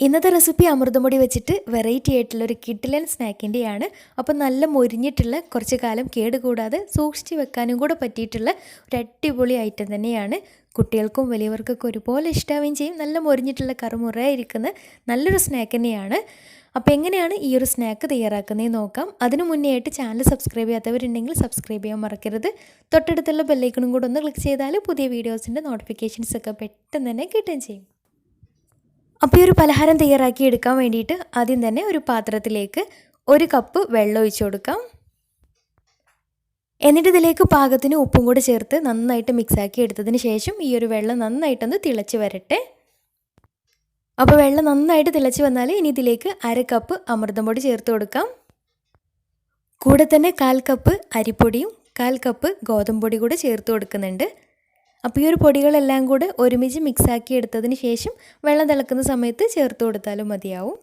ഇന്നത്തെ റെസിപ്പി അമൃതം പൊടി വെച്ചിട്ട് വെറൈറ്റി ആയിട്ടുള്ള ഒരു കിഡിലൻ സ്നാക്കിൻ്റെയാണ്. അപ്പോൾ നല്ല മൊരിഞ്ഞിട്ടുള്ള കുറച്ച് കാലം കേടുകൂടാതെ സൂക്ഷിച്ച് വെക്കാനും കൂടെ പറ്റിയിട്ടുള്ള ഒരു അടിപൊളി ഐറ്റം തന്നെയാണ്. കുട്ടികൾക്കും വലിയവർക്കൊക്കെ ഒരുപോലെ ഇഷ്ടാവുകയും ചെയ്യും. നല്ല മൊരിഞ്ഞിട്ടുള്ള കറുമുറയായിരിക്കുന്ന നല്ലൊരു സ്നാക്ക് തന്നെയാണ്. അപ്പോൾ എങ്ങനെയാണ് ഈ ഒരു സ്നാക്ക് തയ്യാറാക്കുന്നതെന്ന് നോക്കാം. അതിനു മുന്നേ ആയിട്ട് ചാനൽ സബ്സ്ക്രൈബ് ചെയ്യാത്തവരുണ്ടെങ്കിൽ സബ്സ്ക്രൈബ് ചെയ്യാൻ മറക്കരുത്. തൊട്ടടുത്തുള്ള ബെല്ലൈക്കണും കൂടെ ഒന്ന് ക്ലിക്ക് ചെയ്താൽ പുതിയ വീഡിയോസിൻ്റെ നോട്ടിഫിക്കേഷൻസ് ഒക്കെ പെട്ടെന്ന് തന്നെ കിട്ടുകയും ചെയ്യും. അപ്പോൾ ഈ ഒരു പലഹാരം തയ്യാറാക്കി എടുക്കാൻ വേണ്ടിയിട്ട് ആദ്യം തന്നെ ഒരു പാത്രത്തിലേക്ക് 1 കപ്പ് വെള്ളം ഒഴിച്ചു കൊടുക്കാം. എന്നിട്ട് ഇതിലേക്ക് പാകത്തിന് ഉപ്പും കൂടെ ചേർത്ത് നന്നായിട്ട് മിക്സാക്കി എടുത്തതിന് ശേഷം ഈ ഒരു വെള്ളം നന്നായിട്ടൊന്ന് തിളച്ച് വരട്ടെ. അപ്പോൾ വെള്ളം നന്നായിട്ട് തിളച്ച് വന്നാൽ ഇനി ഇതിലേക്ക് 1/2 കപ്പ് അമൃതം പൊടി ചേർത്ത് കൊടുക്കാം. കൂടെ തന്നെ 1/4 കപ്പ് അരിപ്പൊടിയും 1/4 കപ്പ് ഗോതമ്പ് പൊടി കൂടെ ചേർത്ത് കൊടുക്കുന്നുണ്ട്. അപ്പോൾ ഈ ഒരു പൊടികളെല്ലാം കൂടെ ഒരുമിച്ച് മിക്സാക്കി എടുത്തതിന് ശേഷം വെള്ളം തിളക്കുന്ന സമയത്ത് ചേർത്ത് കൊടുത്താലും മതിയാവും.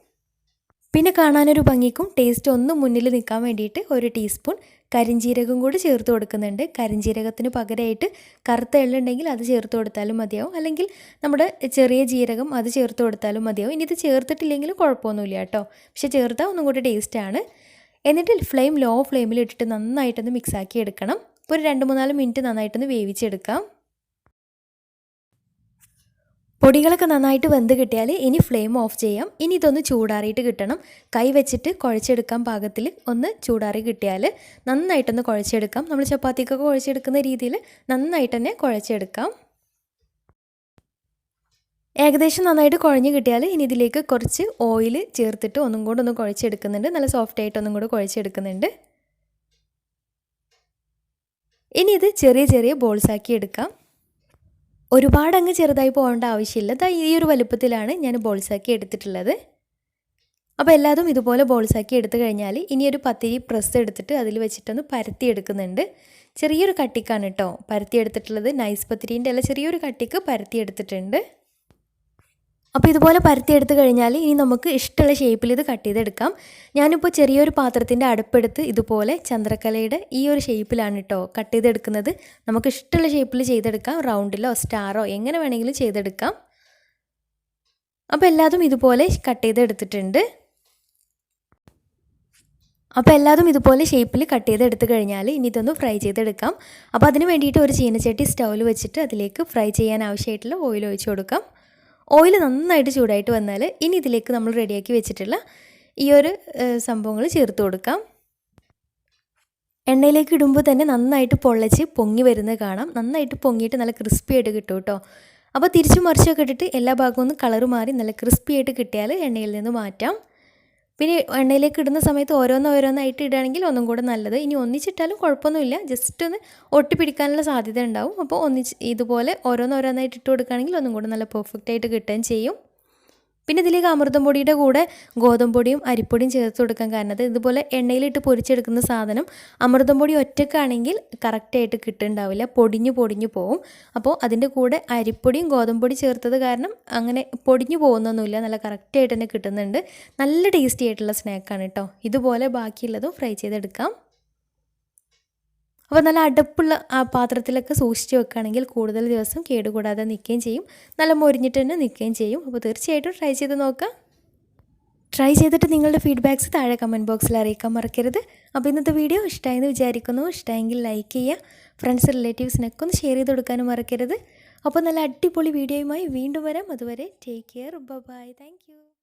പിന്നെ കാണാനൊരു ഭംഗിക്കും ടേസ്റ്റ് ഒന്നും മുന്നിൽ നിൽക്കാൻ വേണ്ടിയിട്ട് 1 ടീസ്പൂൺ കരിഞ്ജീരകം കൂടി ചേർത്ത് കൊടുക്കുന്നുണ്ട്. കരിഞ്ജീരകത്തിന് പകരമായിട്ട് കറുത്ത എള്ളുണ്ടെങ്കിൽ അത് ചേർത്ത് കൊടുത്താലും മതിയാവും, അല്ലെങ്കിൽ നമ്മുടെ ചെറിയ ജീരകം അത് ചേർത്ത് കൊടുത്താലും മതിയാവും. ഇനി ഇത് ചേർത്തിട്ടില്ലെങ്കിലും കുഴപ്പമൊന്നുമില്ല കേട്ടോ, പക്ഷേ ചേർത്താൽ ഒന്നും കൂടി ടേസ്റ്റാണ്. എന്നിട്ട് ഫ്ലെയിം ലോ ഫ്ലെയിമിൽ ഇട്ടിട്ട് നന്നായിട്ടൊന്ന് മിക്സാക്കി എടുക്കണം. ഇപ്പോൾ ഒരു 2-3 മിനിറ്റ് നന്നായിട്ടൊന്ന് വേവിച്ചെടുക്കാം. പൊടികളൊക്കെ നന്നായിട്ട് വെന്ത് കിട്ടിയാൽ ഇനി ഫ്ലെയിം ഓഫ് ചെയ്യാം. ഇനി ഇതൊന്ന് ചൂടാറിയിട്ട് കിട്ടണം. കൈ വെച്ചിട്ട് കുഴച്ചെടുക്കാൻ പാകത്തിൽ ഒന്ന് ചൂടാറി കിട്ടിയാൽ നന്നായിട്ടൊന്ന് കുഴച്ചെടുക്കാം. നമ്മൾ ചപ്പാത്തിക്കൊക്കെ കുഴച്ചെടുക്കുന്ന രീതിയിൽ നന്നായിട്ട് തന്നെ കുഴച്ചെടുക്കാം. ഏകദേശം നന്നായിട്ട് കുഴഞ്ഞ് കിട്ടിയാൽ ഇനി ഇതിലേക്ക് കുറച്ച് ഓയിൽ ചേർത്തിട്ട് ഒന്നും കൂടെ ഒന്ന് കുഴച്ചെടുക്കുന്നുണ്ട്. നല്ല സോഫ്റ്റായിട്ട് ഒന്നും കൂടെ കുഴച്ചെടുക്കുന്നുണ്ട്. ഇനി ഇത് ചെറിയ ചെറിയ ബോൾസാക്കി എടുക്കാം. ഒരുപാട് അങ്ങ് ചെറുതായി പോകേണ്ട ആവശ്യമില്ല. ഈ ഒരു വലുപ്പത്തിലാണ് ഞാൻ ബോൾസാക്കി എടുത്തിട്ടുള്ളത്. അപ്പോൾ എല്ലാതും ഇതുപോലെ ബോൾസാക്കി എടുത്തു കഴിഞ്ഞാൽ ഇനി ഒരു പത്തിരി പ്രസ് എടുത്തിട്ട് അതിൽ വെച്ചിട്ടൊന്ന് പരത്തി എടുക്കുന്നുണ്ട്. ചെറിയൊരു കട്ടിക്കാണ് കേട്ടോ പരത്തി എടുത്തിട്ടുള്ളത്. നൈസ് പത്തിരീൻ്റെ അല്ല, ചെറിയൊരു കട്ടിക്ക് പരത്തി എടുത്തിട്ടുണ്ട്. അപ്പോൾ ഇതുപോലെ പരത്തിയെടുത്ത് കഴിഞ്ഞാൽ ഇനി നമുക്ക് ഇഷ്ടമുള്ള ഷേപ്പിൽ ഇത് കട്ട് ചെയ്തെടുക്കാം. ഞാനിപ്പോൾ ചെറിയൊരു പാത്രത്തിൻ്റെ അടുപ്പെടുത്ത് ഇതുപോലെ ചന്ദ്രക്കലയുടെ ഈ ഒരു ഷേപ്പിലാണ് കേട്ടോ കട്ട് ചെയ്തെടുക്കുന്നത്. നമുക്ക് ഇഷ്ടമുള്ള ഷേപ്പിൽ ചെയ്തെടുക്കാം. റൗണ്ടിലോ സ്റ്റാറോ എങ്ങനെ വേണമെങ്കിലും ചെയ്തെടുക്കാം. അപ്പോൾ എല്ലാതും ഇതുപോലെ കട്ട് ചെയ്തെടുത്തിട്ടുണ്ട്. അപ്പോൾ എല്ലാതും ഇതുപോലെ ഷേപ്പിൽ കട്ട് ചെയ്തെടുത്ത് കഴിഞ്ഞാൽ ഇനി ഇതൊന്ന് ഫ്രൈ ചെയ്തെടുക്കാം. അപ്പോൾ അതിന് വേണ്ടിയിട്ട് ഒരു ചീനച്ചട്ടി സ്റ്റൗവിൽ വെച്ചിട്ട് അതിലേക്ക് ഫ്രൈ ചെയ്യാൻ ആവശ്യമായിട്ടുള്ള ഓയിൽ ഒഴിച്ച് കൊടുക്കാം. ഓയിൽ നന്നായിട്ട് ചൂടായിട്ട് വന്നാൽ ഇനി ഇതിലേക്ക് നമ്മൾ റെഡിയാക്കി വെച്ചിട്ടുള്ള ഈ ഒരു സംഭവങ്ങൾ ചേർത്ത് കൊടുക്കാം. എണ്ണയിലേക്ക് ഇടുമ്പോൾ തന്നെ നന്നായിട്ട് പൊള്ളച്ച് പൊങ്ങി വരുന്നത് കാണാം. നന്നായിട്ട് പൊങ്ങിയിട്ട് നല്ല ക്രിസ്പി ആയിട്ട് കിട്ടും കേട്ടോ. അപ്പോൾ തിരിച്ചു മറിച്ചൊക്കെ ഇട്ടിട്ട് എല്ലാ ഭാഗവും ഒന്ന് കളറ് മാറി നല്ല ക്രിസ്പി ആയിട്ട് കിട്ടിയാൽ എണ്ണയിൽ നിന്ന് മാറ്റാം. പിന്നെ എണ്ണയിലേക്ക് ഇടുന്ന സമയത്ത് ഓരോന്നായിട്ട് ഇടുകയാണെങ്കിൽ ഒന്നും കൂടെ നല്ലത്. ഇനി ഒന്നിച്ചിട്ടാലും കുഴപ്പമൊന്നുമില്ല, ജസ്റ്റ് ഒന്ന് ഒട്ടിപ്പിടിക്കാനുള്ള സാധ്യത ഉണ്ടാവും. അപ്പോൾ ഇതുപോലെ ഓരോന്നായിട്ട് ഇട്ട് കൊടുക്കുകയാണെങ്കിൽ ഒന്നും കൂടെ നല്ല പെർഫെക്റ്റ് ആയിട്ട് കിട്ടുകയും ചെയ്യും. പിന്നെ ഇതിലേക്ക് അമൃതം പൊടിയുടെ കൂടെ ഗോതമ്പ് പൊടിയും അരിപ്പൊടിയും ചേർത്ത് കൊടുക്കാൻ കാരണം ഇതുപോലെ എണ്ണയിലിട്ട് പൊരിച്ചെടുക്കുന്ന സാധനം അമൃതം പൊടി ഒറ്റക്കാണെങ്കിൽ കറക്റ്റായിട്ട് കിട്ടുന്നുണ്ടാവില്ല, പൊടിഞ്ഞു പോവും. അപ്പോൾ അതിൻ്റെ കൂടെ അരിപ്പൊടിയും ഗോതമ്പ് പൊടി ചേർത്തത് കാരണം അങ്ങനെ പൊടിഞ്ഞു പോകുന്നൊന്നുമില്ല, നല്ല കറക്റ്റായിട്ട് തന്നെ കിട്ടുന്നുണ്ട്. നല്ല ടേസ്റ്റി ആയിട്ടുള്ള സ്നാക്കാണ് കേട്ടോ. ഇതുപോലെ ബാക്കിയുള്ളതും ഫ്രൈ ചെയ്തെടുക്കാം. അപ്പോൾ നല്ല അടപ്പുള്ള ആ പാത്രത്തിലൊക്കെ സൂക്ഷിച്ച് വെക്കുകയാണെങ്കിൽ കൂടുതൽ ദിവസം കേടുകൂടാതെ നിൽക്കുകയും ചെയ്യും, നല്ല മൊരിഞ്ഞിട്ട് തന്നെ നിൽക്കുകയും ചെയ്യും. അപ്പോൾ തീർച്ചയായിട്ടും ട്രൈ ചെയ്ത് നോക്കാം. ട്രൈ ചെയ്തിട്ട് നിങ്ങളുടെ ഫീഡ്ബാക്ക്സ് താഴെ കമൻറ്റ് ബോക്സിൽ അറിയിക്കാൻ മറക്കരുത്. അപ്പോൾ ഇന്നത്തെ വീഡിയോ ഇഷ്ടമായെന്ന് വിചാരിക്കുന്നു. ഇഷ്ടമായെങ്കിൽ ലൈക്ക് ചെയ്യുക, ഫ്രണ്ട്സ് റിലേറ്റീവ്സിനൊക്കെ ഒന്ന് ഷെയർ ചെയ്ത് കൊടുക്കാനും മറക്കരുത്. അപ്പോൾ നല്ല അടിപൊളി വീഡിയോയുമായി വീണ്ടും വരാം. അതുവരെ take care, bye, thank U.